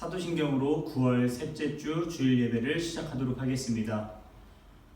사도신경으로 9월 셋째 주 주일 예배를 시작하도록 하겠습니다.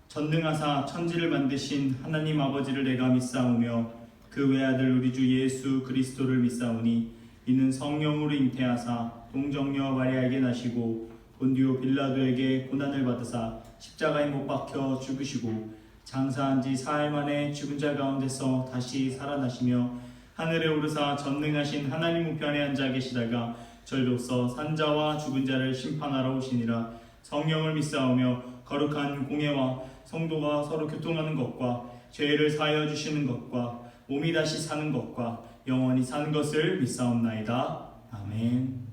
전능하사 천지를 만드신 하나님 아버지를 내가 믿사오며 그 외아들 우리 주 예수 그리스도를 믿사오니 이는 성령으로 잉태하사 동정녀 마리아에게 나시고 본디오 빌라도에게 고난을 받으사 십자가에 못 박혀 죽으시고 장사한 지 사흘 만에 죽은 자 가운데서 다시 살아나시며 하늘에 오르사 전능하신 하나님 우편에 앉아 계시다가 절로서 산자와 죽은 자를 심판하러 오시니라. 성령을 믿사오며 거룩한 공예와 성도가 서로 교통하는 것과 죄를 사하여 주시는 것과 몸이 다시 사는 것과 영원히 사는 것을 믿사옵나이다. 아멘.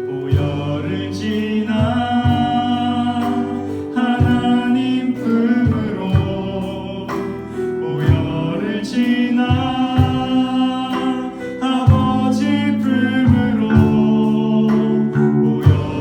보혈을 지나 하나님 품으로 보혈을 지나 아버지 품으로 보혈을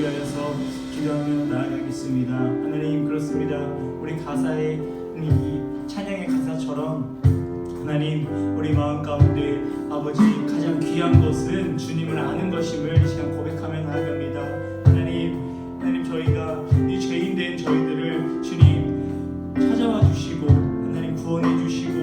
위하여서 기도하며 나아가겠습니다. 하나님, 그렇습니다. 우리 가사의 이 찬양의 가사처럼 하나님, 우리 마음 가운데 아버지 가장 귀한 것은 주님을 아는 것임을 이 시간 고백하며 나아갑니다. 하나님, 저희가 이 죄인 된 저희들을 주님 찾아와 주시고 하나님 구원해 주시고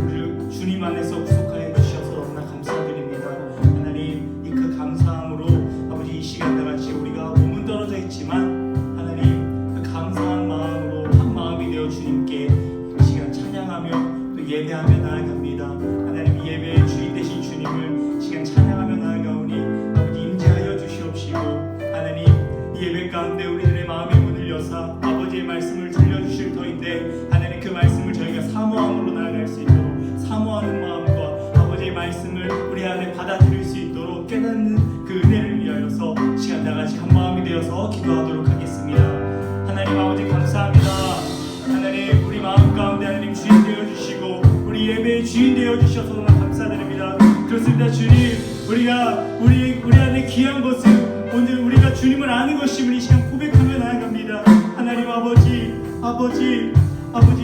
우리 주님 안에서 구속하여 주셔서 너무나 감사드립니다. 하나님, 이 그 감사함으로 아버지 이 시간 다같이 우리가 몸은 떨어져 있지만 하나님, 그 감사한 마음으로 한 마음이 되어 주님께 이 시간 찬양하며 또 예배하며 나아갑니다. 하나님, 이 예배의 주인 되신 주님을 이 시간 찬양하며 나아가오니 아버지 임재하여 주시옵시고 하나님, 이 예배 가운데 우리들의 마음의 문을 여사 아버지의 말씀을 들려주실 터인데 하나님, 그 말씀을 저희가 사모함으로 나아갈 수 있도록 사모하는 마음과 아버지의 말씀을 우리 안에 받아들일 수 있도록 깨닫는 그 은혜를 위하여서 시간 다같이 한 마음이 되어서 기도하도록 하겠습니다. 하나님 아버지 감사합니다. 하나님, 우리 마음 가운데 하나님 주인 되어주시고 우리 예배의 주인 되어주셔서 너무 감사드립니다. 그렇습니다. 주님, 우리 안에 귀한 것은 오늘 우리가 주님을 아는 것임을 이 시간 고백하며 나아갑니다. 하나님 아버지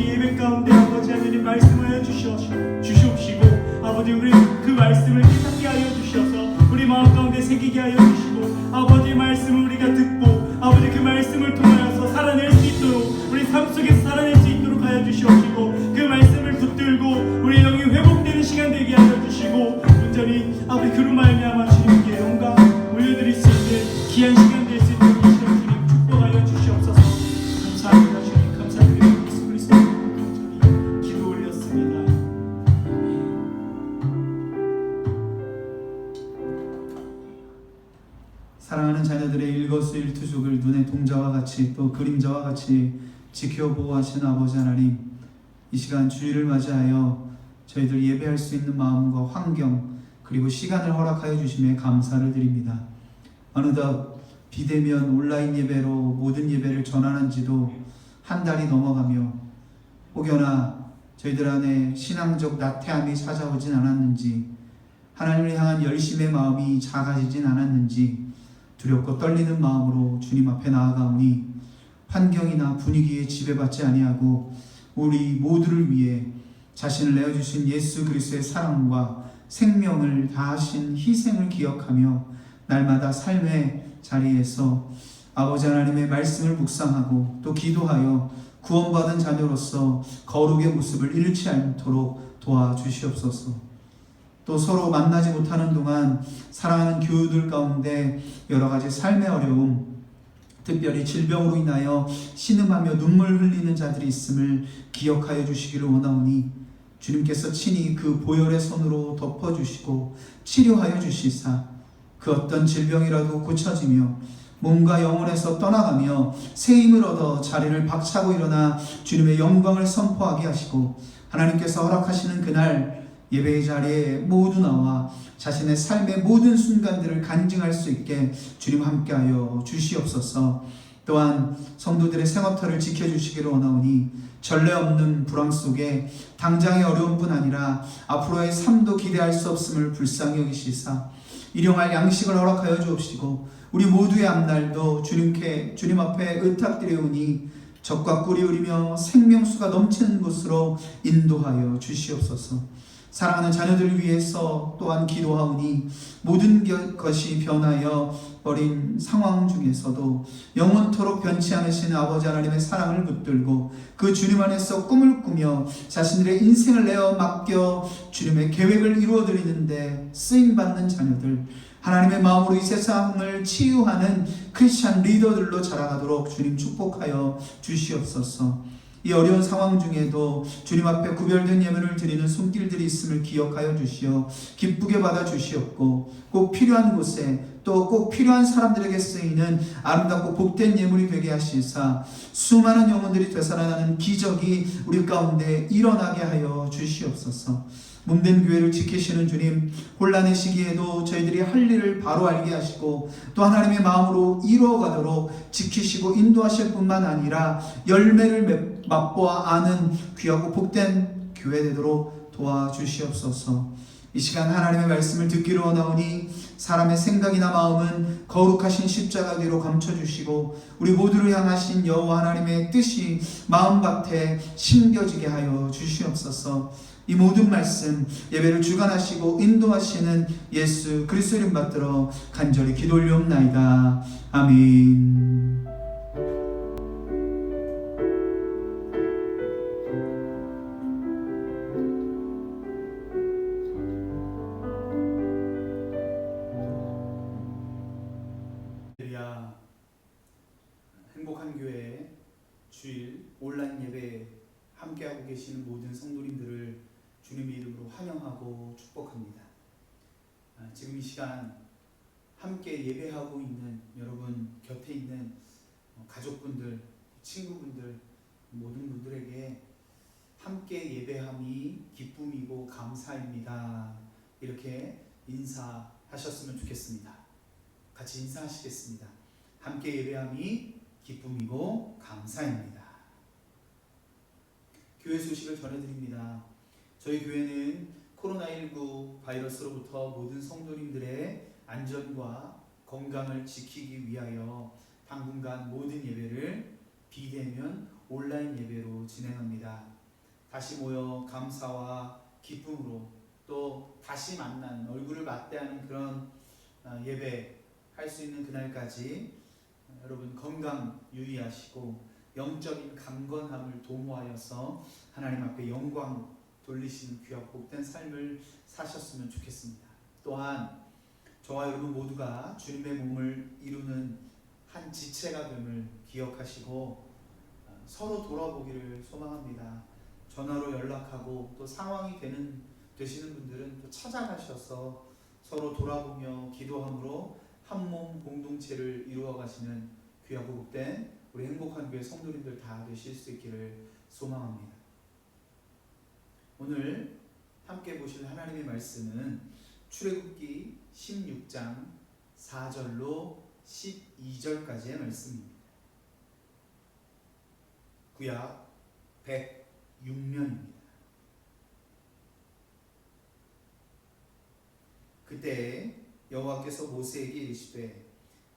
예배 가운데 아버지 하나님 말씀하여 주시옵시고 아버지 우리 그 말씀을 깨닫게 하여 주셔서 우리 마음 가운데 새기게 하여 주시고 아버지의 말씀을 우리가 듣고 아버지 그 말씀을 통하여서 살아낼 수 있도록 우리 삶 속에서 살아낼 수 있도록 하여 주시옵시고 그 말씀을 붙들고 우리 영이 회복되는 시간 되게 하여 주시고 온전히 아버지 그로 말미암아 주님께 영광 올려드릴 수 있는 귀한 시간 될 수 있도록 주님 축복하여 주시옵소서. 감사합니다. 주님 감사드리고 예수 그리스도 이름으로 기도 올렸습니다. 사랑하는 자녀들의 일거수일투족을 눈의 동자와 같이 또 그림자와 같이 지켜보호하시는 아버지 하나님, 이 시간 주일을 맞이하여 저희들 예배할 수 있는 마음과 환경 그리고 시간을 허락하여 주심에 감사를 드립니다. 어느덧 비대면 온라인 예배로 모든 예배를 전환한 지도 한 달이 넘어가며 혹여나 저희들 안에 신앙적 나태함이 찾아오진 않았는지, 하나님을 향한 열심의 마음이 작아지진 않았는지 두렵고 떨리는 마음으로 주님 앞에 나아가오니 환경이나 분위기에 지배받지 아니하고 우리 모두를 위해 자신을 내어주신 예수 그리스도의 사랑과 생명을 다하신 희생을 기억하며 날마다 삶의 자리에서 아버지 하나님의 말씀을 묵상하고 또 기도하여 구원받은 자녀로서 거룩의 모습을 잃지 않도록 도와주시옵소서. 또 서로 만나지 못하는 동안 사랑하는 교우들 가운데 여러 가지 삶의 어려움, 특별히 질병으로 인하여 신음하며 눈물 흘리는 자들이 있음을 기억하여 주시기를 원하오니 주님께서 친히 그 보혈의 손으로 덮어주시고 치료하여 주시사 그 어떤 질병이라도 고쳐지며 몸과 영혼에서 떠나가며 새 힘을 얻어 자리를 박차고 일어나 주님의 영광을 선포하게 하시고 하나님께서 허락하시는 그날 예배의 자리에 모두 나와 자신의 삶의 모든 순간들을 간증할 수 있게 주님 함께하여 주시옵소서. 또한 성도들의 생업터를 지켜주시기를 원하오니 전례 없는 불황 속에 당장의 어려움뿐 아니라 앞으로의 삶도 기대할 수 없음을 불쌍히 여기시사 일용할 양식을 허락하여 주옵시고 우리 모두의 앞날도 주님 앞에 의탁드리오니 적과 꿀이 흐르며 생명수가 넘치는 곳으로 인도하여 주시옵소서. 사랑하는 자녀들을 위해서 또한 기도하오니 모든 것이 변하여 버린 상황 중에서도 영원토록 변치 않으시는 아버지 하나님의 사랑을 붙들고 그 주님 안에서 꿈을 꾸며 자신들의 인생을 내어 맡겨 주님의 계획을 이루어드리는데 쓰임받는 자녀들, 하나님의 마음으로 이 세상을 치유하는 크리스찬 리더들로 자라가도록 주님 축복하여 주시옵소서. 이 어려운 상황 중에도 주님 앞에 구별된 예물을 드리는 손길들이 있음을 기억하여 주시어 기쁘게 받아 주시옵고 꼭 필요한 곳에 또 꼭 필요한 사람들에게 쓰이는 아름답고 복된 예물이 되게 하시사 수많은 영혼들이 되살아나는 기적이 우리 가운데 일어나게 하여 주시옵소서. 몸된 교회를 지키시는 주님, 혼란의 시기에도 저희들이 할 일을 바로 알게 하시고 또 하나님의 마음으로 이루어가도록 지키시고 인도하실 뿐만 아니라 열매를 맛보아 아는 귀하고 복된 교회 되도록 도와주시옵소서. 이 시간 하나님의 말씀을 듣기로 원하오니 사람의 생각이나 마음은 거룩하신 십자가 뒤로 감춰주시고 우리 모두를 향하신 여호와 하나님의 뜻이 마음밭에 심겨지게 하여 주시옵소서. 이 모든 말씀 예배를 주관하시고 인도하시는 예수 그리스도 이름 받들어 간절히 기도 올리옵나이다. 아멘. 행복한 교회 주일 온라인 예배 함께하고 계시는 모든 성도님들을 주님의 이름으로 환영하고 축복합니다. 지금 이 시간 함께 예배하고 있는 여러분 곁에 있는 가족분들, 친구분들, 모든 분들에게 함께 예배함이 기쁨이고 감사입니다. 이렇게 인사하셨으면 좋겠습니다. 같이 인사하시겠습니다. 함께 예배함이 기쁨이고 감사입니다. 교회 소식을 전해드립니다. 저희 교회는 코로나19 바이러스로부터 모든 성도님들의 안전과 건강을 지키기 위하여 당분간 모든 예배를 비대면 온라인 예배로 진행합니다. 다시 모여 감사와 기쁨으로 또 다시 만나는 얼굴을 맞대하는 그런 예배 할 수 있는 그날까지 여러분 건강 유의하시고 영적인 강건함을 도모하여서 하나님 앞에 영광 돌리시는 귀하고 복된 삶을 사셨으면 좋겠습니다. 또한 저와 여러분 모두가 주님의 몸을 이루는 한 지체가 됨을 기억하시고 서로 돌아보기를 소망합니다. 전화로 연락하고 또 상황이 되시는 분들은 또 찾아가셔서 서로 돌아보며 기도함으로 한 몸 공동체를 이루어 가시는 귀하고 복된 우리 행복한 교회 성도님들 다 되실 수 있기를 소망합니다. 오늘 함께 보실 하나님의 말씀은 출애굽기 16장 4절로 12절까지의 말씀입니다. 구약 106면입니다. 그때 여호와께서 모세에게 이르시되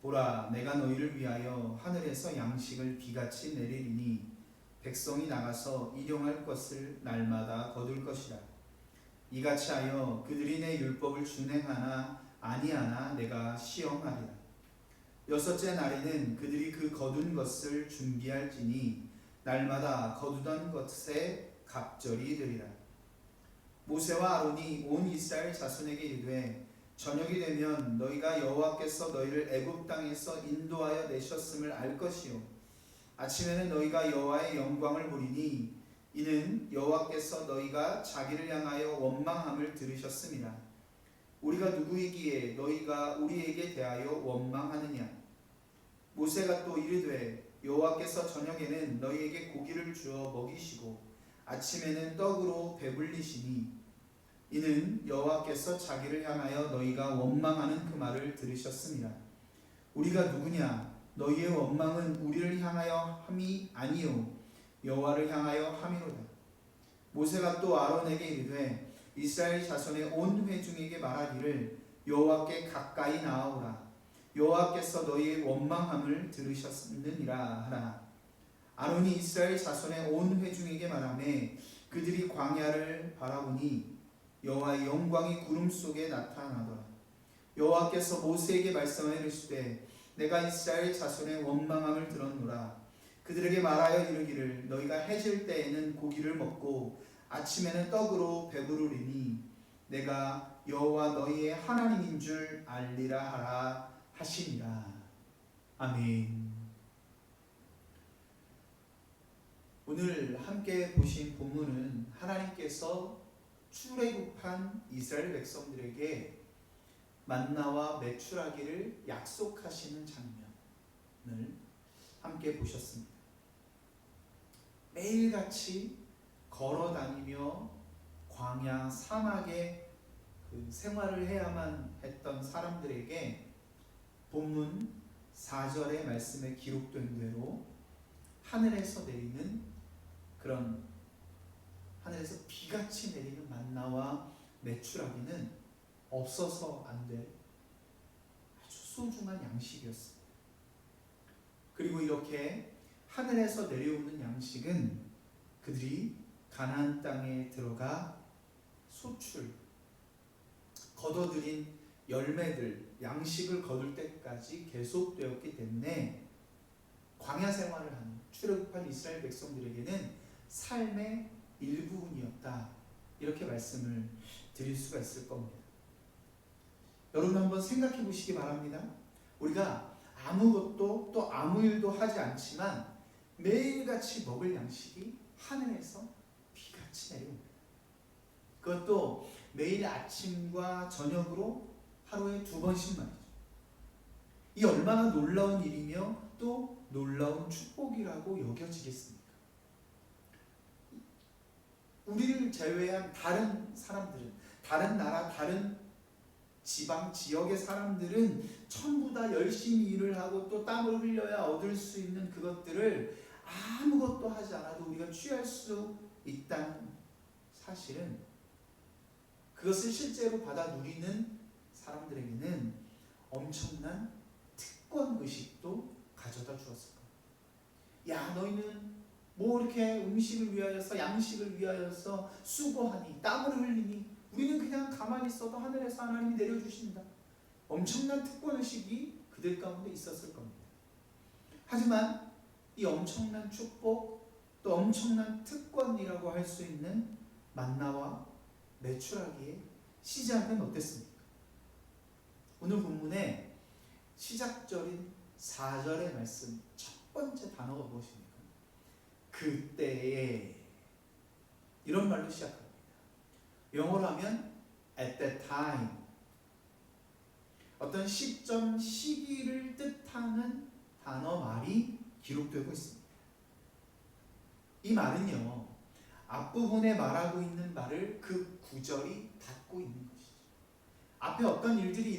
보라 내가 너희를 위하여 하늘에서 양식을 비같이 내리리니 백성이 나가서 일용할 것을 날마다 거둘 것이라. 이같이 하여 그들이 내 율법을 준행하나 아니하나 내가 시험하리라. 여섯째 날에는 그들이 그 거둔 것을 준비할지니 날마다 거두던 것에 갑절이 되리라. 모세와 아론이 온 이스라엘 자손에게 이르되 저녁이 되면 너희가 여호와께서 너희를 애굽 땅에서 인도하여 내셨음을 알 것이요 아침에는 너희가 여호와의 영광을 보리니 이는 여호와께서 너희가 자기를 향하여 원망함을 들으셨음이라. 우리가 누구이기에 너희가 우리에게 대하여 원망하느냐. 모세가 또 이르되 여호와께서 저녁에는 너희에게 고기를 주어 먹이시고 아침에는 떡으로 배불리시니 이는 여호와께서 자기를 향하여 너희가 원망하는 그 말을 들으셨습니다. 우리가 누구냐? 너희의 원망은 우리를 향하여 함이 아니요 여호와를 향하여 함이로다. 모세가 또 아론에게 이르되 이스라엘 자손의 온 회중에게 말하기를 여호와께 가까이 나아오라. 여호와께서 너희의 원망함을 들으셨느니라 하라. 아론이 이스라엘 자손의 온 회중에게 말하매 그들이 광야를 바라보니 여호와의 영광이 구름 속에 나타나더라. 여호와께서 모세에게 말씀하여 이르시되 내가 이스라엘 자손의 원망함을 들었노라. 그들에게 말하여 이르기를 너희가 해질 때에는 고기를 먹고 아침에는 떡으로 배부르리니 내가 여호와 너희의 하나님인 줄 알리라 하라 하시니라. 아멘. 오늘 함께 보신 본문은 하나님께서 출애굽한 이스라엘 백성들에게 만나와 매출하기를 약속하시는 장면을 함께 보셨습니다. 매일같이 걸어다니며 광야 사막에 그 생활을 해야만 했던 사람들에게 본문 4절의 말씀에 기록된 대로 하늘에서 내리는 그런 하늘에서 비같이 내리는 만나와 메추라기는 없어서 안 될 아주 소중한 양식이었습니다. 그리고 이렇게 하늘에서 내려오는 양식은 그들이 가나안 땅에 들어가 소출, 거둬들인 열매들, 양식을 거둘 때까지 계속되었기 때문에 광야 생활을 하는 출애굽한 이스라엘 백성들에게는 삶의 일부분이었다. 이렇게 말씀을 드릴 수가 있을 겁니다. 여러분 한번 생각해 보시기 바랍니다. 우리가 아무것도 또 아무 일도 하지 않지만 매일같이 먹을 양식이 하늘에서 비같이 내려옵니다. 그것도 매일 아침과 저녁으로 하루에 2번씩 말이죠. 이 얼마나 놀라운 일이며 또 놀라운 축복이라고 여겨지겠습니까? 우리를 제외한 다른 사람들은, 다른 나라, 다른 지방, 지역의 사람들은 전부 다 열심히 일을 하고 또 땀을 흘려야 얻을 수 있는 그것들을 아무것도 하지 않아도 우리가 취할 수 있다는 사실은, 그것을 실제로 받아 누리는 사람들에게는 엄청난 특권의식도 가져다 주었을 거예요. 야, 너희는 뭐 이렇게 음식을 위하여서, 양식을 위하여서 수고하니, 땀을 흘리니, 우리는 그냥 가만히 있어도 하늘에서 하나님이 내려주신다. 엄청난 특권의식이 그들 가운데 있었을 겁니다. 하지만 이 엄청난 축복, 또 엄청난 특권이라고 할 수 있는 만나와 메추라기의 시작은 어땠습니까? 오늘 본문의 시작절인 4절의 말씀 첫 번째 단어가 무엇입니까? 그때에, 이런 말로 시작합니다. 영어로 하면 at that time, 어떤 시점, 시기를 뜻하는 단어 말이 기록되고 있습니다. 이 말은요, 앞부분에 말하고 있는 말을 그 구절이 닫고 있는 것이죠. 앞에 어떤 일들이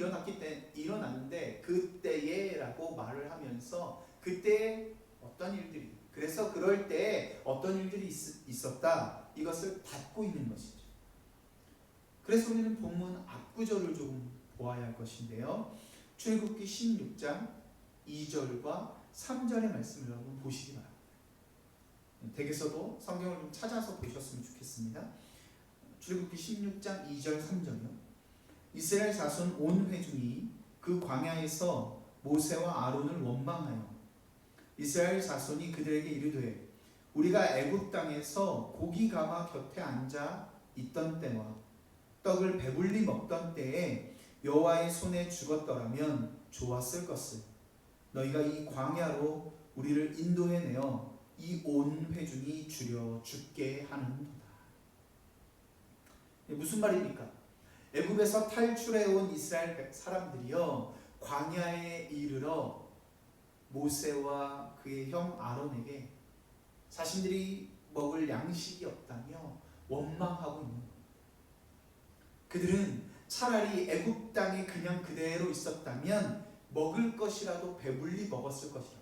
일어났는데 그때에 라고 말을 하면서 그때에 어떤 일들이, 그래서 그럴 때 어떤 일들이 있었다, 이것을 닫고 있는 것이죠. 그래서 우리는 본문 앞구절을 조금 보아야 할 것인데요, 출애굽기 16장 2절과 3절의 말씀을 한번 보시기 바랍니다. 댁에서도 성경을 좀 찾아서 보셨으면 좋겠습니다. 출애굽기 16장 2절 3절이요. 이스라엘 자손 온 회중이 그 광야에서 모세와 아론을 원망하여 이스라엘 자손이 그들에게 이르되, 우리가 애굽 땅에서 고기 가마 곁에 앉아 있던 때와 떡을 배불리 먹던 때에 여호와의 손에 죽었더라면 좋았을 것을, 너희가 이 광야로 우리를 인도해내어 이 온 회중이 주려 죽게 하는도다. 무슨 말입니까? 애굽에서 탈출해온 이스라엘 사람들이요, 광야에 이르러 모세와 그의 형 아론에게 자신들이 먹을 양식이 없다며 원망하고 있는 거예요. 그들은 차라리 애굽 땅에 그냥 그대로 있었다면 먹을 것이라도 배불리 먹었을 것이다.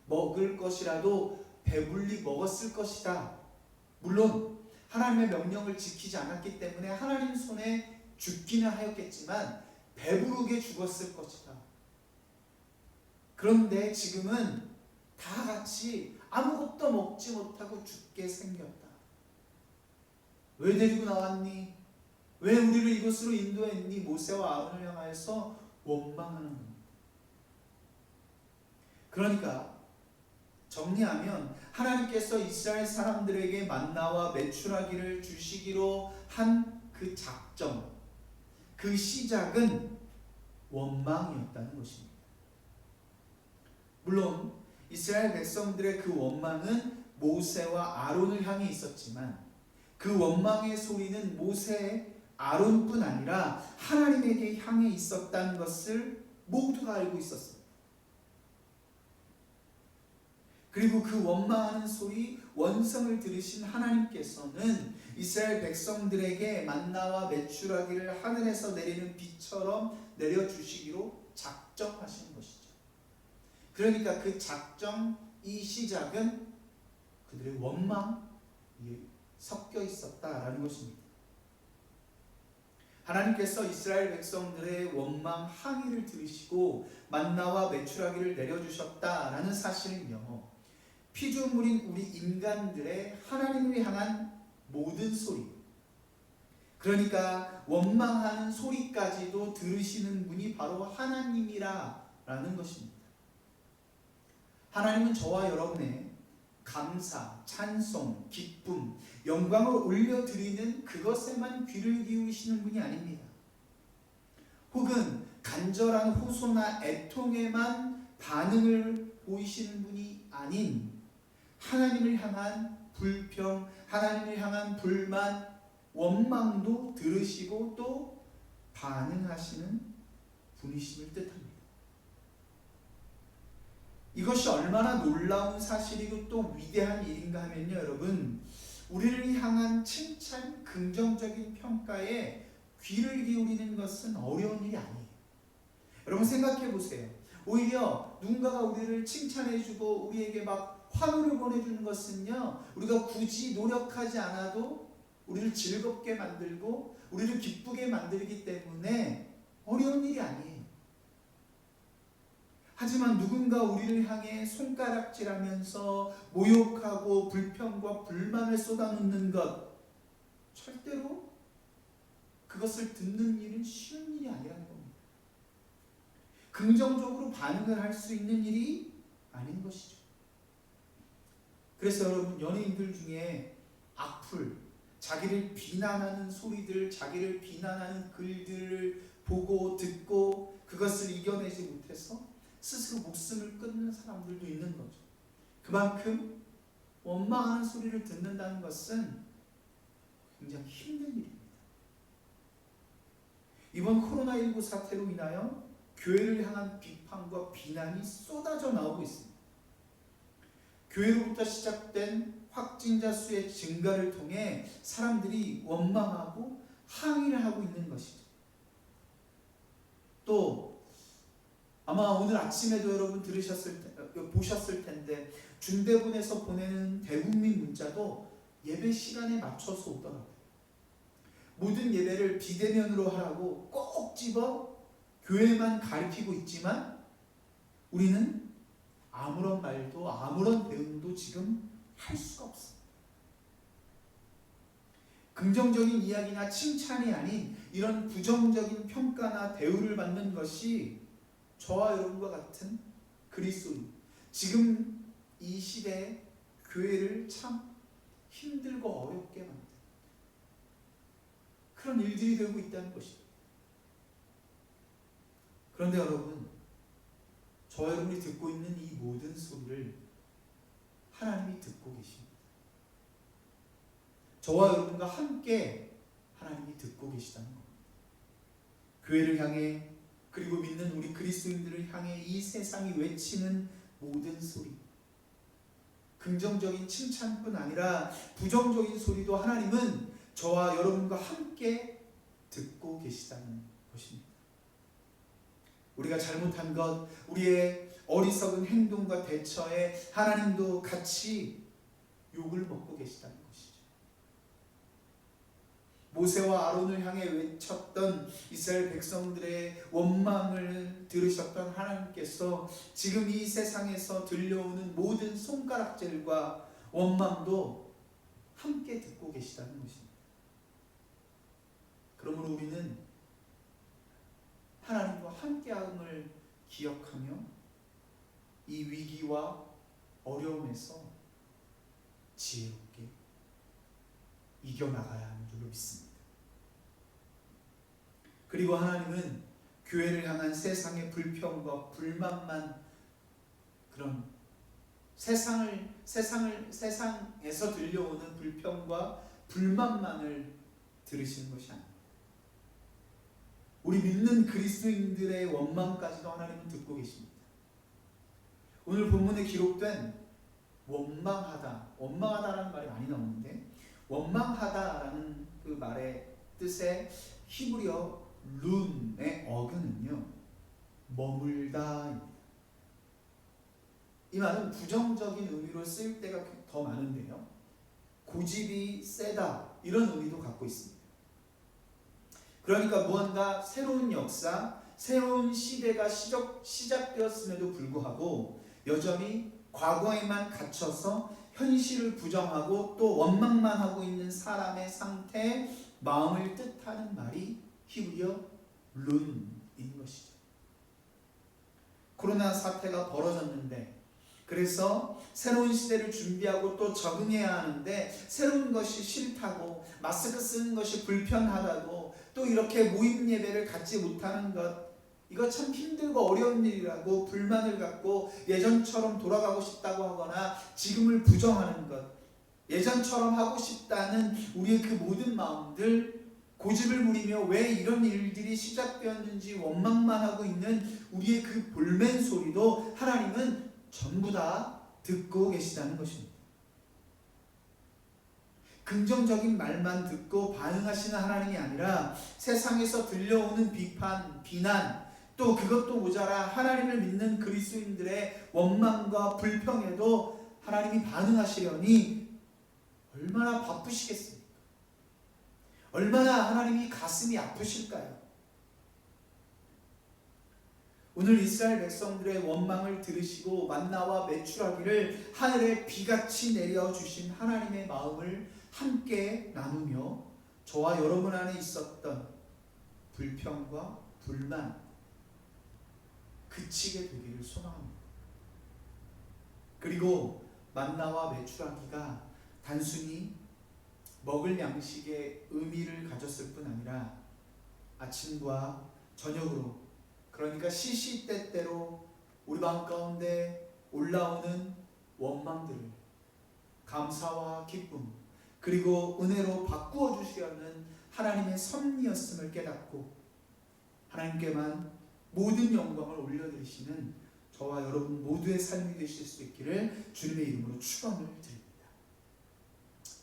먹을 것이라도 배불리 먹었을 것이다. 물론 하나님의 명령을 지키지 않았기 때문에 하나님 손에 죽기는 하였겠지만 배부르게 죽었을 것이다. 그런데 지금은 다 같이 아무것도 먹지 못하고 죽게 생겼다. 왜 데리고 나왔니? 왜 우리를 이곳으로 인도했니? 모세와 아론을 향하여서 원망하는 겁니다. 그러니까 정리하면 하나님께서 이스라엘 사람들에게 만나와 메추라기를 주시기로 한 그 작정, 그 시작은 원망이었다는 것입니다. 물론 이스라엘 백성들의 그 원망은 모세와 아론을 향해 있었지만 그 원망의 소리는 모세, 아론뿐 아니라 하나님에게 향해 있었다는 것을 모두가 알고 있었습니다. 그리고 그 원망하는 소리, 원성을 들으신 하나님께서는 이스라엘 백성들에게 만나와 메추라기를 하늘에서 내리는 비처럼 내려주시기로 작정하신 것이죠. 그러니까 그 작정, 이 시작은 그들의 원망이 섞여 있었다라는 것입니다. 하나님께서 이스라엘 백성들의 원망 항의를 들으시고 만나와 메추라기를 내려주셨다라는 사실은요, 피조물인 우리 인간들의 하나님을 향한 모든 소리, 그러니까 원망하는 소리까지도 들으시는 분이 바로 하나님이라는 것입니다. 하나님은 저와 여러분의 감사, 찬송, 기쁨, 영광을 올려드리는 그것에만 귀를 기울이시는 분이 아닙니다. 혹은 간절한 호소나 애통에만 반응을 보이시는 분이 아닌 하나님을 향한 불평, 하나님을 향한 불만, 원망도 들으시고 또 반응하시는 분이심을 뜻합니다. 이것이 얼마나 놀라운 사실이고 또 위대한 일인가 하면요, 여러분, 우리를 향한 칭찬, 긍정적인 평가에 귀를 기울이는 것은 어려운 일이 아니에요. 여러분 생각해 보세요. 오히려 누군가가 우리를 칭찬해주고 우리에게 막 환호를 보내주는 것은요, 우리가 굳이 노력하지 않아도 우리를 즐겁게 만들고 우리를 기쁘게 만들기 때문에 어려운 일이 아니에요. 하지만 누군가 우리를 향해 손가락질하면서 모욕하고 불평과 불만을 쏟아놓는 것, 절대로 그것을 듣는 일은 쉬운 일이 아니라는 겁니다. 긍정적으로 반응을 할 수 있는 일이 아닌 것이죠. 그래서 여러분, 연예인들 중에 악플, 자기를 비난하는 소리들, 자기를 비난하는 글들을 보고 듣고 그것을 이겨내지 못해서 스스로 목숨을 끊는 사람들도 있는 거죠. 그만큼 원망하는 소리를 듣는다는 것은 굉장히 힘든 일입니다. 이번 코로나19 사태로 인하여 교회를 향한 비판과 비난이 쏟아져 나오고 있습니다. 교회로부터 시작된 확진자 수의 증가를 통해 사람들이 원망하고 항의를 하고 있는 것이죠. 또 아마 오늘 아침에도 여러분 보셨을 텐데 중대본에서 보내는 대국민 문자도 예배 시간에 맞춰서 오더라고요. 모든 예배를 비대면으로 하라고 꼭 집어 교회만 가리키고 있지만 우리는 아무런 말도 아무런 대응도 지금 할 수가 없습니다. 긍정적인 이야기나 칭찬이 아닌 이런 부정적인 평가나 대우를 받는 것이 저와 여러분과 같은 그리스도인, 지금 이 시대에 교회를 참 힘들고 어렵게 만든 그런 일들이 되고 있다는 것입니다. 그런데 여러분, 저와 여러분이 듣고 있는 이 모든 소리를 하나님이 듣고 계십니다. 저와 여러분과 함께 하나님이 듣고 계시다는 겁니다. 교회를 향해, 그리고 믿는 우리 그리스도인들을 향해 이 세상이 외치는 모든 소리, 긍정적인 칭찬뿐 아니라 부정적인 소리도 하나님은 저와 여러분과 함께 듣고 계시다는 것입니다. 우리가 잘못한 것, 우리의 어리석은 행동과 대처에 하나님도 같이 욕을 먹고 계시다는 것이죠. 모세와 아론을 향해 외쳤던 이스라엘 백성들의 원망을 들으셨던 하나님께서 지금 이 세상에서 들려오는 모든 손가락질과 원망도 함께 듣고 계시다는 것입니다. 그러므로 우리는 하나님과 함께함을 기억하며 이 위기와 어려움에서 지혜롭게 이겨나가야 하는 줄로 믿습니다. 그리고 하나님은 교회를 향한 세상의 불평과 불만만, 그런 세상에서 들려오는 불평과 불만만을 들으시는 것이 아닙니다. 우리 믿는 그리스도인들의 원망까지도 하나님은 듣고 계십니다. 오늘 본문에 기록된 원망하다라는 말이 많이 나오는데, 원망하다라는 그 말의 뜻의 히브리어 룬의 어근은요, 머물다입니다. 이 말은 부정적인 의미로 쓰일 때가 더 많은데요, 고집이 세다 이런 의미도 갖고 있습니다. 그러니까 무언가 새로운 역사, 새로운 시대가 시작되었음에도 불구하고 여전히 과거에만 갇혀서 현실을 부정하고 또 원망만 하고 있는 사람의 상태, 마음을 뜻하는 말이 히브리어 룬인 것이죠. 코로나 사태가 벌어졌는데 그래서 새로운 시대를 준비하고 또 적응해야 하는데 새로운 것이 싫다고, 마스크 쓰는 것이 불편하다고, 또 이렇게 모임 예배를 갖지 못하는 것, 이거 참 힘들고 어려운 일이라고 불만을 갖고 예전처럼 돌아가고 싶다고 하거나 지금을 부정하는 것, 예전처럼 하고 싶다는 우리의 그 모든 마음들, 고집을 부리며 왜 이런 일들이 시작되었는지 원망만 하고 있는 우리의 그 볼멘 소리도 하나님은 전부 다 듣고 계시다는 것입니다. 긍정적인 말만 듣고 반응하시는 하나님이 아니라 세상에서 들려오는 비판, 비난, 또 그것도 모자라 하나님을 믿는 그리스도인들의 원망과 불평에도 하나님이 반응하시려니 얼마나 바쁘시겠습니까? 얼마나 하나님이 가슴이 아프실까요? 오늘 이스라엘 백성들의 원망을 들으시고 만나와 메추라기를 하늘에 비같이 내려주신 하나님의 마음을 함께 나누며 저와 여러분 안에 있었던 불평과 불만 그치게 되기를 소망합니다. 그리고 만나와 메추라기가 단순히 먹을 양식의 의미를 가졌을 뿐 아니라 아침과 저녁으로, 그러니까 시시때때로 우리 마음 가운데 올라오는 원망들을 감사와 기쁨 그리고 은혜로 바꾸어 주시려는 하나님의 섭리였음을 깨닫고 하나님께만 모든 영광을 올려드리시는 저와 여러분 모두의 삶이 되실 수 있기를 주님의 이름으로 축원을 드립니다.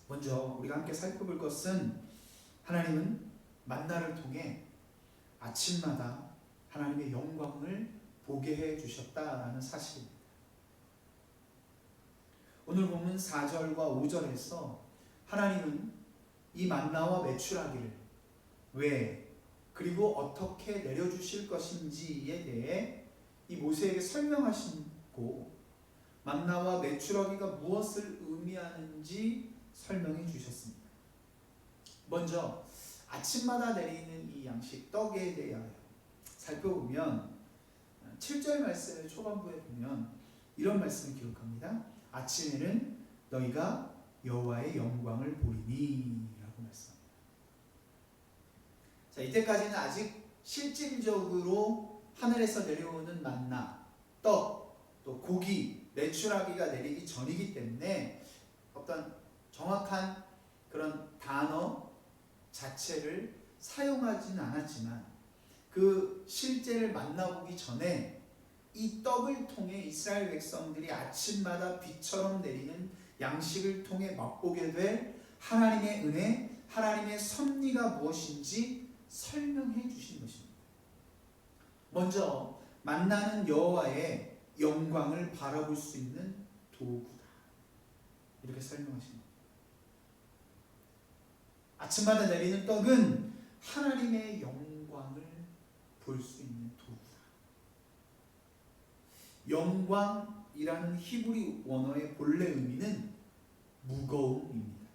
먼저 우리가 함께 살펴볼 것은 하나님은 만나를 통해 아침마다 하나님의 영광을 보게 해 주셨다라는 사실입니다. 오늘 보면 4절과 5절에서 하나님은 이 만나와 메추라기를 왜 그리고 어떻게 내려주실 것인지에 대해 이 모세에게 설명하시고 만나와 메추라기가 무엇을 의미하는지 설명해 주셨습니다. 먼저 아침마다 내리는 이 양식 떡에 대하여 살펴보면 7절 말씀의 초반부에 보면 이런 말씀을 기록합니다. 아침에는 너희가 여호와의 영광을 보리니 라고 말씀합니다. 자, 이때까지는 아직 실질적으로 하늘에서 내려오는 만나, 떡, 또 고기, 메추라기가 내리기 전이기 때문에 어떤 정확한 그런 단어 자체를 사용하지는 않았지만 그 실제를 만나보기 전에 이 떡을 통해 이스라엘 백성들이 아침마다 비처럼 내리는 양식을 통해 맛보게 될 하나님의 은혜, 하나님의 섭리가 무엇인지 설명해 주신 것입니다. 먼저 만나는 여호와의 영광을 바라볼 수 있는 도구다. 이렇게 설명하십니다. 아침마다 내리는 떡은 하나님의 영광을 볼 수 있는 도구다. 영광이라는 히브리 원어의 본래 의미는 무거움입니다.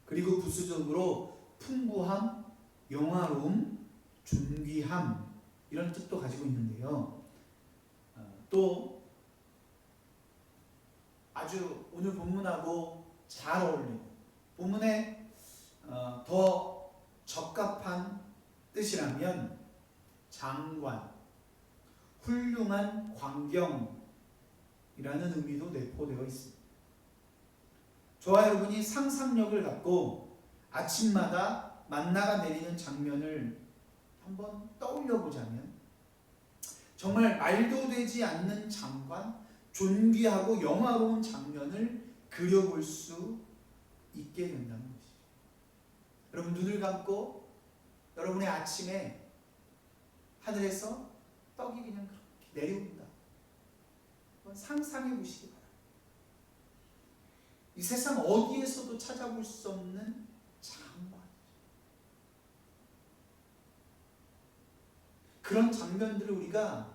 그리고 부수적으로 풍부함, 영화로움, 존귀함 이런 뜻도 가지고 있는데요. 또 아주 오늘 본문하고 잘 어울리고 본문에 더 적합한 뜻이라면 장관, 훌륭한 광경이라는 의미도 내포되어 있습니다. 저와 여러분이 상상력을 갖고 아침마다 만나가 내리는 장면을 한번 떠올려 보자면 정말 말도 되지 않는 장관, 존귀하고 영화로운 장면을 그려볼 수 있게 된다는 것이죠. 여러분 눈을 감고 여러분의 아침에 하늘에서 떡이 그냥 그렇게 내려온다. 한번 상상해 보시기 바랍니다. 이 세상 어디에서도 찾아볼 수 없는 장관. 그런 장면들을 우리가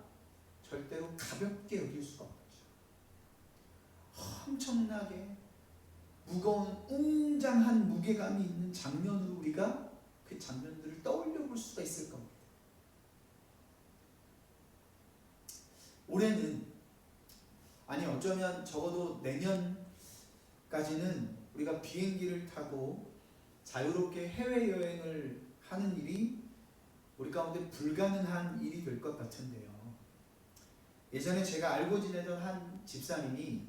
절대로 가볍게 여길 수가 없죠. 엄청나게 무거운 웅장한 무게감이 있는 장면으로 우리가 그 장면들을 떠올려 볼 수가 있을 겁니다. 올해는, 아니 어쩌면 적어도 내년까지는 우리가 비행기를 타고 자유롭게 해외여행을 하는 일이 우리 가운데 불가능한 일이 될 것 같은데요. 예전에 제가 알고 지내던 한 집사님이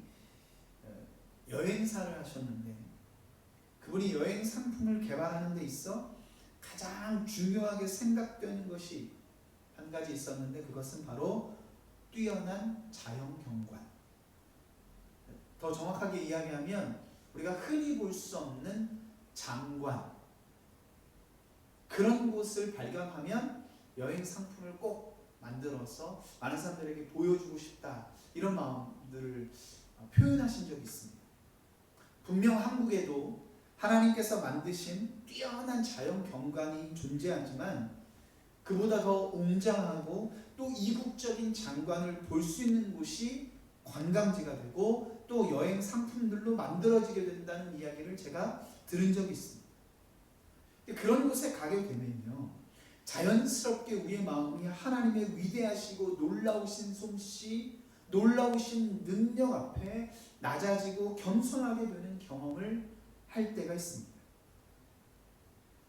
여행사를 하셨는데, 그분이 여행 상품을 개발하는 데 있어 가장 중요하게 생각되는 것이 한 가지 있었는데, 그것은 바로 뛰어난 자연경관. 더 정확하게 이야기하면 우리가 흔히 볼 수 없는 장관, 그런 곳을 발견하면 여행 상품을 꼭 만들어서 많은 사람들에게 보여주고 싶다, 이런 마음들을 표현하신 적이 있습니다. 분명 한국에도 하나님께서 만드신 뛰어난 자연 경관이 존재하지만 그보다 더 웅장하고 또 이국적인 장관을 볼 수 있는 곳이 관광지가 되고 또 여행 상품들로 만들어지게 된다는 이야기를 제가 들은 적이 있습니다. 그런 곳에 가게 되면요, 자연스럽게 우리의 마음이 하나님의 위대하시고 놀라우신 솜씨, 놀라우신 능력 앞에 낮아지고 겸손하게 되는 경험을 할 때가 있습니다.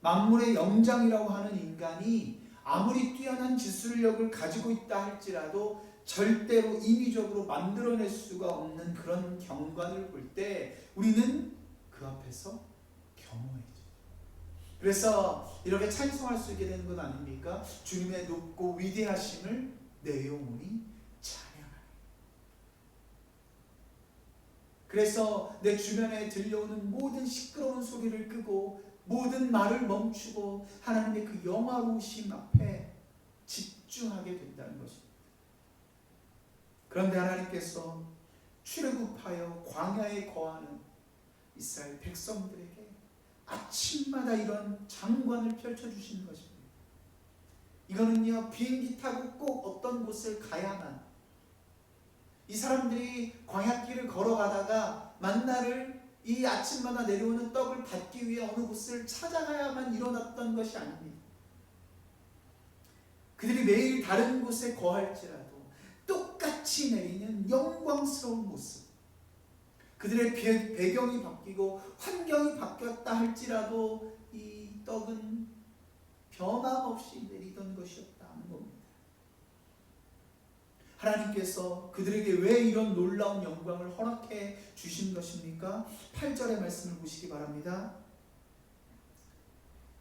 만물의 영장이라고 하는 인간이 아무리 뛰어난 기술력을 가지고 있다 할지라도 절대로 인위적으로 만들어낼 수가 없는 그런 경관을 볼 때 우리는 그 앞에서 겸허해져. 그래서 이렇게 찬송할 수 있게 되는 것 아닙니까? 주님의 높고 위대하심을 내 영혼이 찬양하네. 그래서 내 주변에 들려오는 모든 시끄러운 소리를 끄고 모든 말을 멈추고 하나님의 그 영화로우심 앞에 집중하게 된다는 것입니다. 그런데 하나님께서 출애굽하여 광야에 거하는 이스라엘 백성들에게 아침마다 이런 장관을 펼쳐주시는 것입니다. 이거는요, 비행기 타고 꼭 어떤 곳을 가야만, 이 사람들이 광야길을 걸어가다가 만나를 이 아침마다 내려오는 떡을 받기 위해 어느 곳을 찾아가야만 일어났던 것이 아닙니다. 그들이 매일 다른 곳에 거할지라도 똑같이 내리는 영광스러운 모습, 그들의 배경이 바뀌고 환경이 바뀌었다 할지라도 이 떡은 변함없이 내리던 것이었다는 겁니다. 하나님께서 그들에게 왜 이런 놀라운 영광을 허락해 주신 것입니까? 8절의 말씀을 보시기 바랍니다.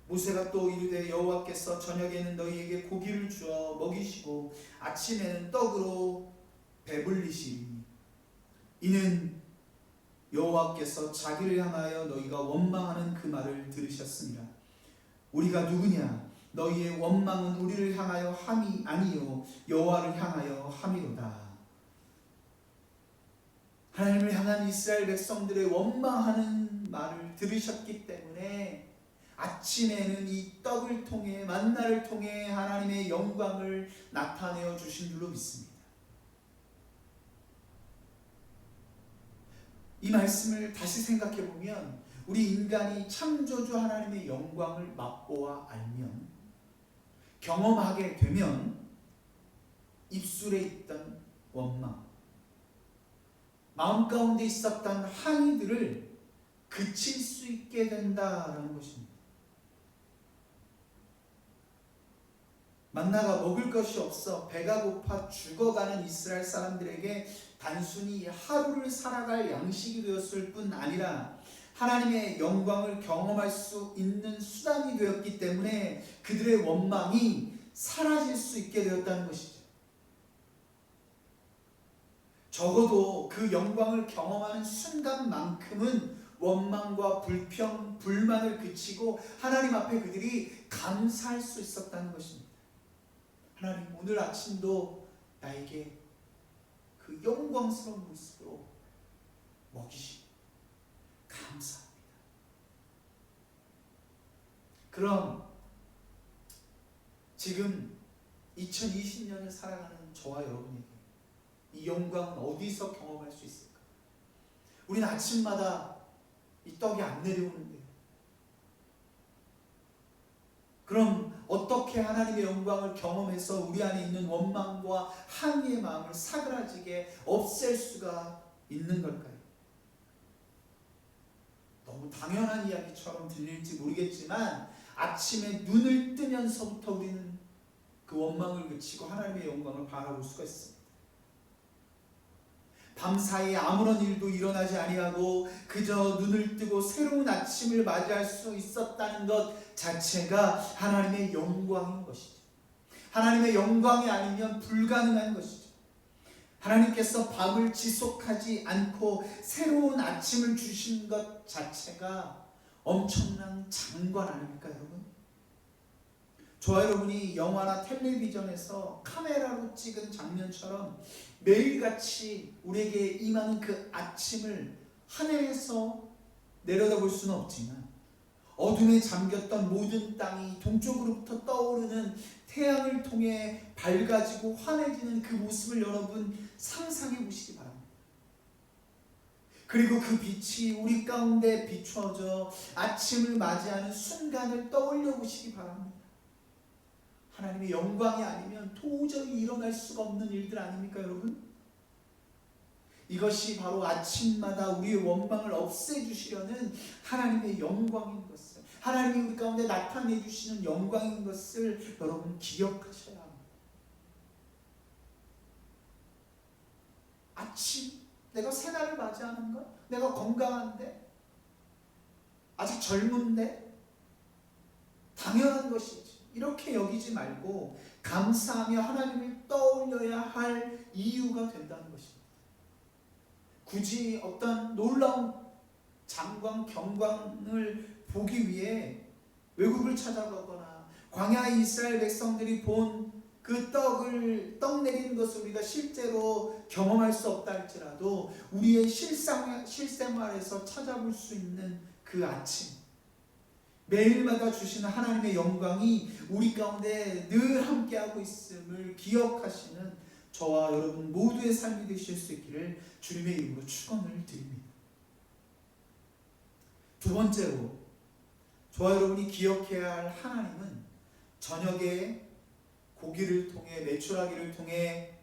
모세가 또 이르되 여호와께서 저녁에는 너희에게 고기를 주어 먹이시고 아침에는 떡으로 배불리시리니 이는 여호와께서 자기를 향하여 너희가 원망하는 그 말을 들으셨습니다. 우리가 누구냐? 너희의 원망은 우리를 향하여 함이 아니요 여호와를 향하여 함이로다. 하나님을 향한 이스라엘 백성들의 원망하는 말을 들으셨기 때문에 아침에는 이 떡을 통해, 만나를 통해 하나님의 영광을 나타내어 주신 줄로 믿습니다. 이 말씀을 다시 생각해 보면 우리 인간이 창조주 하나님의 영광을 맛보아 알면, 경험하게 되면 입술에 있던 원망, 마음 가운데 있었던 항의들을 그칠 수 있게 된다라는 것입니다. 만나가 먹을 것이 없어 배가 고파 죽어가는 이스라엘 사람들에게 단순히 하루를 살아갈 양식이 되었을 뿐 아니라 하나님의 영광을 경험할 수 있는 수단이 되었기 때문에 그들의 원망이 사라질 수 있게 되었다는 것이죠. 적어도 그 영광을 경험하는 순간만큼은 원망과 불평, 불만을 그치고 하나님 앞에 그들이 감사할 수 있었다는 것입니다. 하나님, 오늘 아침도 나에게 그 영광스러운 모습으로 먹이시고 감사합니다. 그럼 지금 2020년을 살아가는 저와 여러분에게 이 영광은 어디서 경험할 수 있을까? 우리는 아침마다 이 떡이 안 내려오는데, 그럼 어떻게 하나님의 영광을 경험해서 우리 안에 있는 원망과 항의의 마음을 사그라지게 없앨 수가 있는 걸까요? 너무 당연한 이야기처럼 들릴지 모르겠지만 아침에 눈을 뜨면서부터 우리는 그 원망을 그치고 하나님의 영광을 바라볼 수가 있습니다. 밤사이에 아무런 일도 일어나지 아니하고 그저 눈을 뜨고 새로운 아침을 맞이할 수 있었다는 것 자체가 하나님의 영광인 것이죠. 하나님의 영광이 아니면 불가능한 것이죠. 하나님께서 밤을 지속하지 않고 새로운 아침을 주신 것 자체가 엄청난 장관 아닙니까, 여러분? 저와 여러분이 영화나 텔레비전에서 카메라로 찍은 장면처럼 매일같이 우리에게 임하는 그 아침을 하늘에서 내려다볼 수는 없지만 어둠에 잠겼던 모든 땅이 동쪽으로부터 떠오르는 태양을 통해 밝아지고 환해지는 그 모습을 여러분 상상해 보시기 바랍니다. 그리고 그 빛이 우리 가운데 비추어져 아침을 맞이하는 순간을 떠올려 보시기 바랍니다. 하나님의 영광이 아니면 도저히 일어날 수가 없는 일들 아닙니까, 여러분? 이것이 바로 아침마다 우리의 원망을 없애주시려는 하나님의 영광인 것을, 하나님이 우리 가운데 나타내 주시는 영광인 것을 여러분 기억하셔야 합니다. 아침, 내가 새날을 맞이하는 것? 내가 건강한데? 아직 젊은데? 당연한 것이지. 이렇게 여기지 말고 감사하며 하나님을 떠올려야 할 이유가 된다는 것입니다. 굳이 어떤 놀라운 장관, 경광을 보기 위해 외국을 찾아가거나 광야의 이스라엘 백성들이 본 그 떡 내리는 것을 우리가 실제로 경험할 수 없다 할지라도 우리의 실생활에서 찾아볼 수 있는 그 아침, 매일마다 주시는 하나님의 영광이 우리 가운데 늘 함께하고 있음을 기억하시는 저와 여러분 모두의 삶이 되실 수 있기를 주님의 이름으로 축원을 드립니다. 두 번째로 저와 여러분이 기억해야 할 하나님은 저녁에 고기를 통해 메추라기를 통해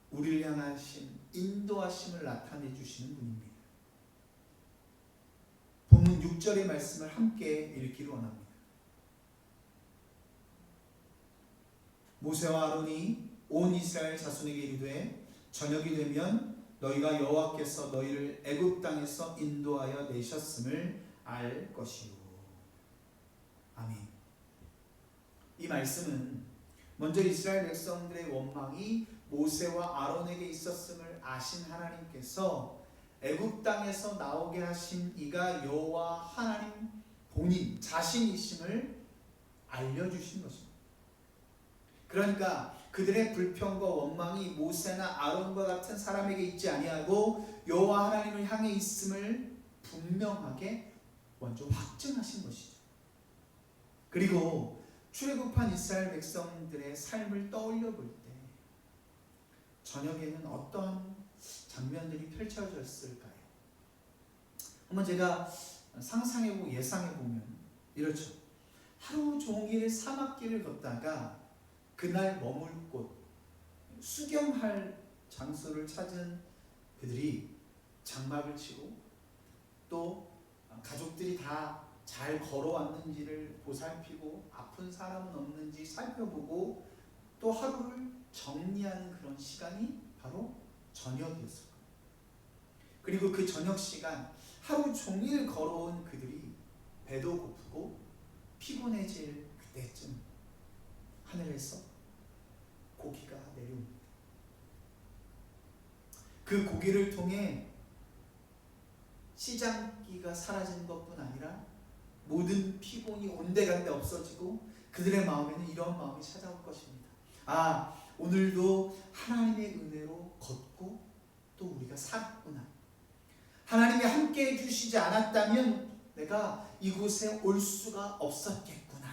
우리를 향하신 인도하심을 나타내 주시는 분입니다. 본문 6절의 말씀을 함께 읽기를 원합니다. 모세와 아론이 온 이스라엘 자손에게 이르되 저녁이 되면 너희가 여호와께서 너희를 애굽 땅에서 인도하여 내셨음을 알 것이요. 아멘. 이 말씀은 먼저 이스라엘 백성들의 원망이 모세와 아론에게 있었음을 아신 하나님께서 애굽 땅에서 나오게 하신 이가 여호와 하나님 본인 자신이심을 알려주신 것입니다. 그러니까 그들의 불평과 원망이 모세나 아론과 같은 사람에게 있지 아니하고 여호와 하나님을 향해 있음을 분명하게 먼저 확증하신 것이죠. 그리고 출애굽한 이스라엘 백성들의 삶을 떠올려 볼 때 저녁에는 어떠한 장면들이 펼쳐졌을까요? 한번 제가 상상해보고 예상해보면 이렇죠. 하루 종일 사막길을 걷다가 그날 머물 곳, 수경할 장소를 찾은 그들이 장막을 치고 또 가족들이 다 잘 걸어왔는지를 보살피고 아픈 사람은 없는지 살펴보고 또 하루를 정리하는 그런 시간이 바로 저녁이었을 거예요. 그리고 그 저녁 시간 하루 종일 걸어온 그들이 배도 고프고 피곤해질 그때쯤 하늘에서 고기가 내려옵니다. 그 고기를 통해 시장기가 사라진 것뿐 아니라 모든 피곤이 온데간데 없어지고 그들의 마음에는 이런 마음이 찾아올 것입니다. 아, 오늘도 하나님의 은혜로 걷고 또 우리가 살았구나. 하나님이 함께 해주시지 않았다면 내가 이곳에 올 수가 없었겠구나.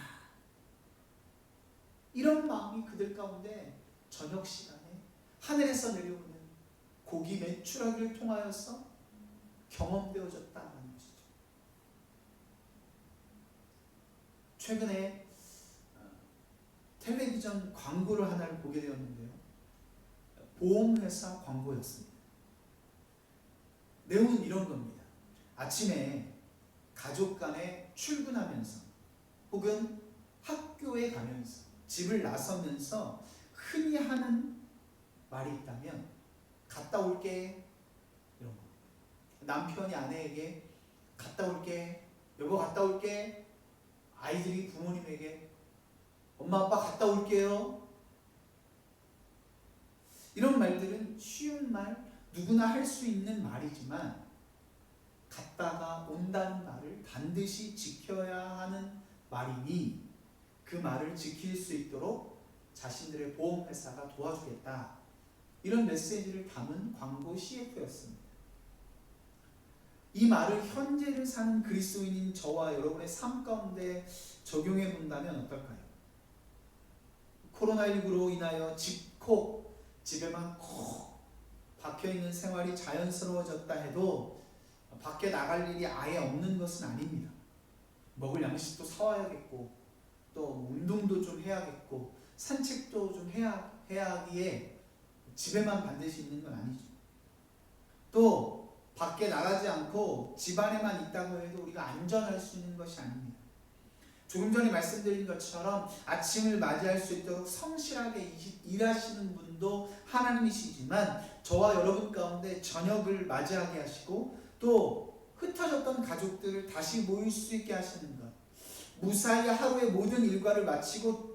이런 마음이 그들 가운데 저녁 시간에 하늘에서 내려오는 고기 메추라기를 통하여서 경험되어졌다는 것이죠. 최근에 텔레비전 광고를 하나를 보게 되었는데요. 보험회사 광고였습니다. 내용은 이런 겁니다. 아침에 가족 간에 출근하면서 혹은 학교에 가면서 집을 나서면서 흔히 하는 말이 있다면 갔다 올게 이런 거. 남편이 아내에게 갔다 올게, 여보 갔다 올게, 아이들이 부모님에게 엄마 아빠 갔다 올게요. 이런 말들은 쉬운 말, 누구나 할 수 있는 말이지만 갔다가 온다는 말을 반드시 지켜야 하는 말이니 그 말을 지킬 수 있도록 자신들의 보험회사가 도와주겠다. 이런 메시지를 담은 광고 CF였습니다. 이 말을 현재를 사는 그리스도인인 저와 여러분의 삶 가운데 적용해 본다면 어떨까요? 코로나19로 인하여 집에만 콕 박혀있는 생활이 자연스러워졌다 해도 밖에 나갈 일이 아예 없는 것은 아닙니다. 먹을 양식도 사와야겠고 또 운동도 좀 해야겠고 산책도 좀 해야 하기에 집에만 반드시 있는 건 아니죠. 또 밖에 나가지 않고 집 안에만 있다고 해도 우리가 안전할 수 있는 것이 아닙니다. 조금 전에 말씀드린 것처럼 아침을 맞이할 수 있도록 성실하게 일하시는 분도 하나님이시지만 저와 여러분 가운데 저녁을 맞이하게 하시고 또 흩어졌던 가족들을 다시 모일 수 있게 하시는 것, 무사히 하루의 모든 일과를 마치고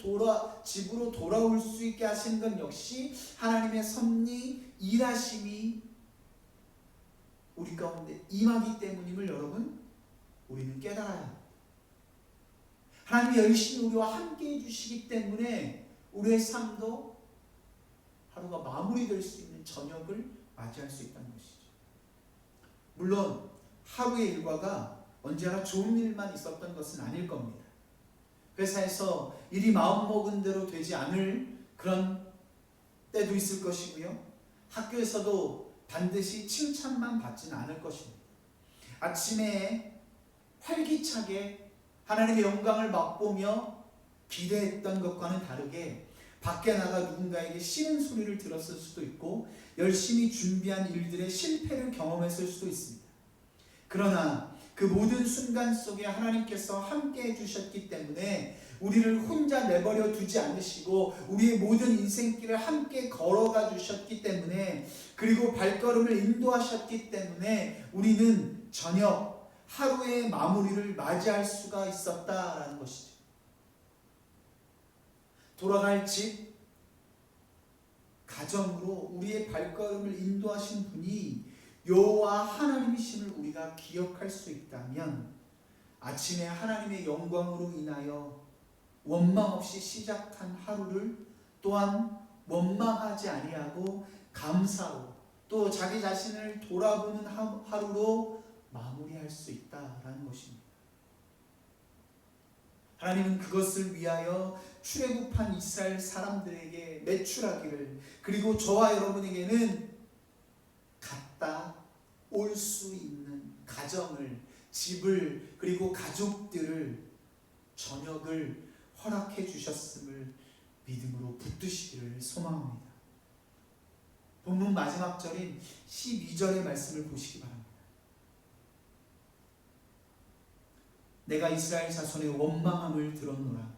집으로 돌아올 수 있게 하시는 것 역시 하나님의 섭리, 일하심이 우리 가운데 임하기 때문임을 여러분 우리는 깨달아야 합니다. 하나님이 열심히 우리와 함께 해주시기 때문에 우리의 삶도 하루가 마무리될 수 있는 저녁을 맞이할 수 있다는 것이죠. 물론 하루의 일과가 언제나 좋은 일만 있었던 것은 아닐 겁니다. 회사에서 일이 마음먹은 대로 되지 않을 그런 때도 있을 것이고요. 학교에서도 반드시 칭찬만 받지는 않을 것입니다. 아침에 활기차게 하나님의 영광을 맛보며 기대했던 것과는 다르게 밖에 나가 누군가에게 싫은 소리를 들었을 수도 있고 열심히 준비한 일들의 실패를 경험했을 수도 있습니다. 그러나 그 모든 순간 속에 하나님께서 함께 해주셨기 때문에 우리를 혼자 내버려 두지 않으시고 우리의 모든 인생길을 함께 걸어가 주셨기 때문에 그리고 발걸음을 인도하셨기 때문에 우리는 저녁 하루의 마무리를 맞이할 수가 있었다라는 것이죠. 돌아갈 집, 가정으로 우리의 발걸음을 인도하신 분이 여호와 하나님이심을 우리가 기억할 수 있다면 아침에 하나님의 영광으로 인하여 원망 없이 시작한 하루를 또한 원망하지 아니하고 감사로 또 자기 자신을 돌아보는 하루로 마무리할 수 있다라는 것입니다. 하나님은 그것을 위하여 출애굽한 이스라엘 사람들에게 메추라기를 그리고 저와 여러분에게는 갔다 올 수 있는 가정을, 집을 그리고 가족들을 저녁을 허락해 주셨음을 믿음으로 붙드시기를 소망합니다. 본문 마지막 절인 12절의 말씀을 보시기 바랍니다. 내가 이스라엘 자손의 원망함을 들었노라.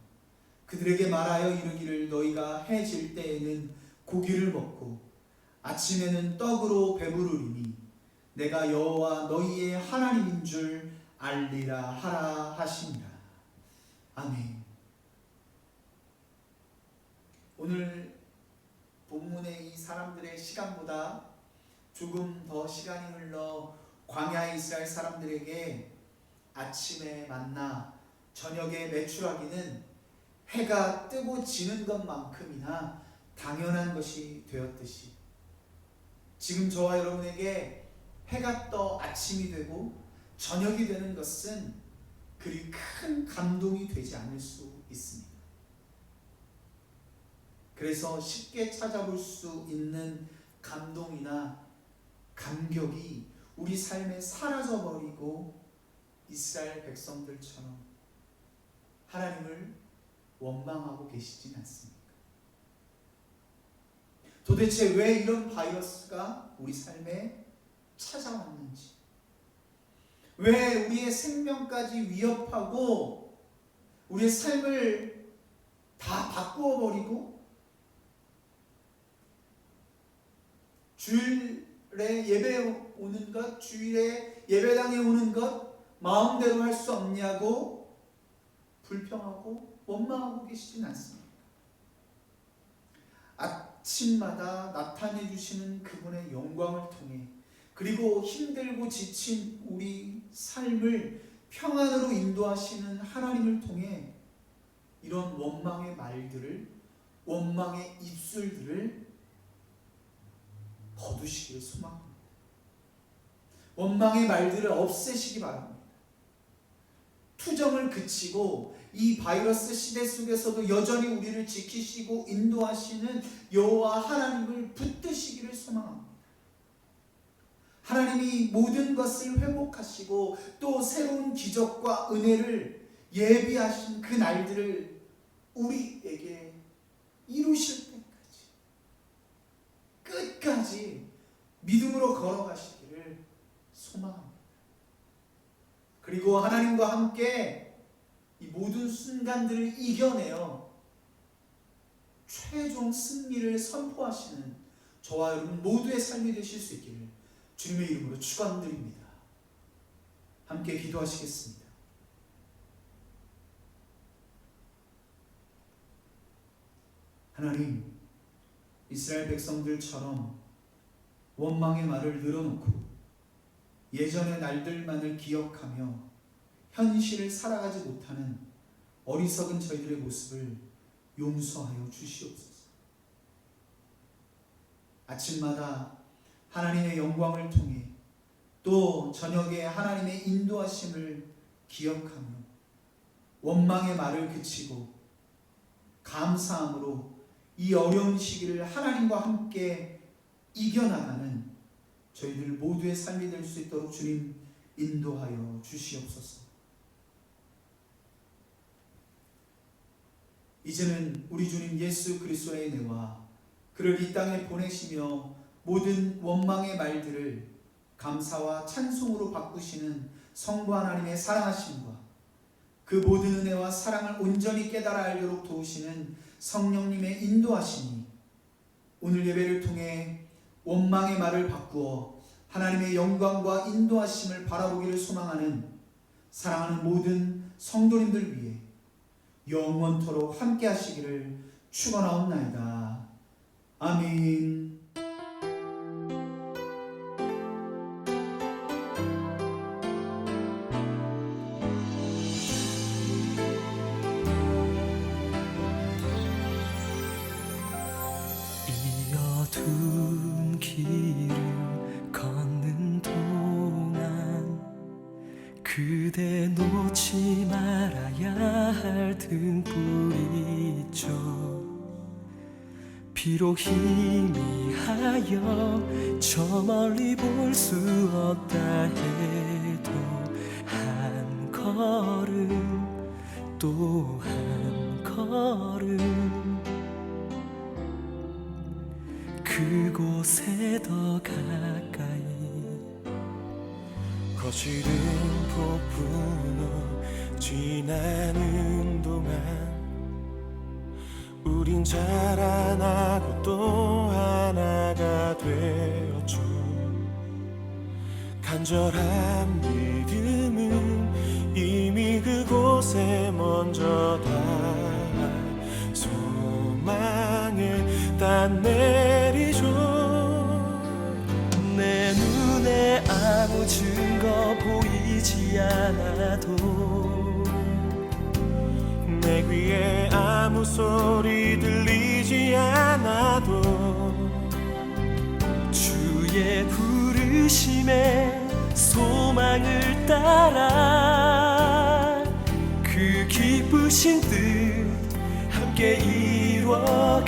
그들에게 말하여 이르기를 너희가 해질 때에는 고기를 먹고 아침에는 떡으로 배부르리니 내가 여호와 너희의 하나님인 줄 알리라 하라 하시니라. 아멘. 오늘 본문의 이 사람들의 시간보다 조금 더 시간이 흘러 광야의 이스라엘 사람들에게 아침에 만나 저녁에 메추라기는 해가 뜨고 지는 것만큼이나 당연한 것이 되었듯이 지금 저와 여러분에게 해가 떠 아침이 되고 저녁이 되는 것은 그리 큰 감동이 되지 않을 수 있습니다. 그래서 쉽게 찾아볼 수 있는 감동이나 감격이 우리 삶에 사라져버리고 이스라엘 백성들처럼 하나님을 원망하고 계시진 않습니까? 도대체 왜 이런 바이러스가 우리 삶에 찾아왔는지, 왜 우리의 생명까지 위협하고 우리의 삶을 다 바꾸어 버리고 주일에 예배에 오는 것, 주일에 예배당에 오는 것 마음대로 할 수 없냐고 불평하고 원망하고 계시진 않습니다. 아침마다 나타내 주시는 그분의 영광을 통해, 그리고 힘들고 지친 우리 삶을 평안으로 인도하시는 하나님을 통해 이런 원망의 말들을, 원망의 입술들을 거두시길 소망합니다. 원망의 말들을 없애시기 바랍니다. 투정을 그치고 이 바이러스 시대 속에서도 여전히 우리를 지키시고 인도하시는 여호와 하나님을 붙드시기를 소망합니다. 하나님이 모든 것을 회복하시고 또 새로운 기적과 은혜를 예비하신 그 날들을 우리에게 이루실 때까지 끝까지 믿음으로 걸어가시기를 소망합니다. 그리고 하나님과 함께 이 모든 순간들을 이겨내어 최종 승리를 선포하시는 저와 여러분 모두의 삶이 되실 수 있기를 주님의 이름으로 축원드립니다. 함께 기도하시겠습니다. 하나님, 이스라엘 백성들처럼 원망의 말을 늘어놓고 예전의 날들만을 기억하며 현실을 살아가지 못하는 어리석은 저희들의 모습을 용서하여 주시옵소서. 아침마다 하나님의 영광을 통해 또 저녁에 하나님의 인도하심을 기억하며 원망의 말을 그치고 감사함으로 이 어려운 시기를 하나님과 함께 이겨나가는 저희들 모두의 삶이 될 수 있도록 주님 인도하여 주시옵소서. 이제는 우리 주님 예수 그리스도의 은혜와 그를 이 땅에 보내시며 모든 원망의 말들을 감사와 찬송으로 바꾸시는 성부 하나님의 사랑하심과 그 모든 은혜와 사랑을 온전히 깨달아 알도록 도우시는 성령님의 인도하심이 오늘 예배를 통해 원망의 말을 바꾸어 하나님의 영광과 인도하심을 바라보기를 소망하는 사랑하는 모든 성도님들 위해 영원토록 함께 하시기를 축원하옵나이다. 아멘. 이 어두운 길을 걷는 동안 그대 놓지 말아야 할 등불이 있죠. 비록 희미하여 저 멀리 볼 수 없다 해도 한 걸음 또 한 걸음 그곳에 더 가까이 거칠은 폭풍우 지나는 동안 우린 자라나고 또 하나가 되었죠. 간절한 믿음은 이미 그곳에 먼저 닿아 소망의 땀 내리죠. 내 눈에 아무 증거 보이지 않아도 내 귀에 아무 소리 들리지 않아도 주의 부르심에 소망을 따라 그 기쁘신 뜻 함께 이루어가리